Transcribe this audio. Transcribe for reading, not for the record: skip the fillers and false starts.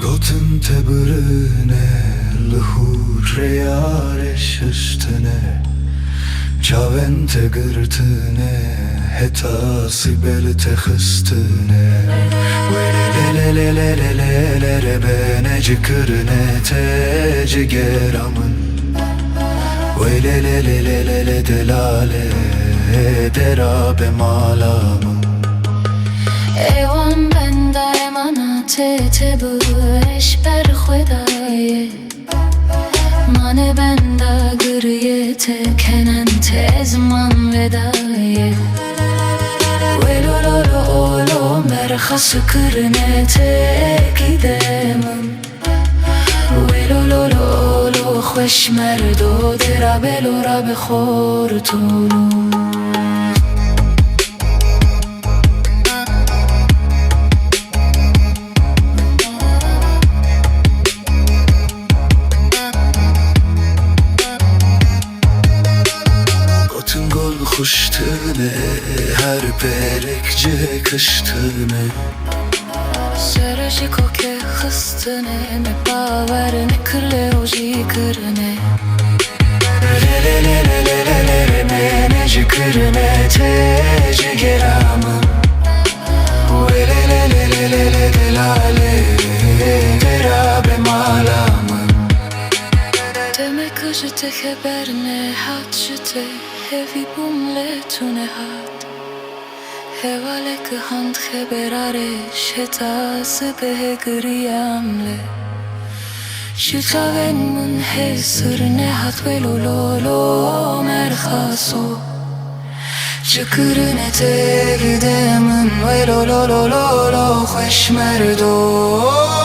Gotën të bërëne, lëhur rejare shështëne, qaven të gërtëne, heta si belë të khëstëne. Lelelelelelelelele bene cıkırne te cigeramın. Lelelelelelele delale derabe malamın. ایوان بنده امانت تبوش بر خدای من بنده گریت کنن تزمان ودای ولولولو اولو مرخص کرنه تکیدمم ولولولو اولو خوش مردو درابلو را بخورتونو Kuştune her perekce kıştune سرشی که خستنه نه باور نکرده و جی کرنه Lelelelelelelele bene cıkırne te cigeramın. Lelelelelelele delale derabe malamın. demek acıte haber ne hat jete hevi bumletune hat hevale که هند خبرارش هتاس به گریامله شتاون من هسر نهات ولولولو مرخصو Çıkırne te gidemin. Lelololololo خوش مردو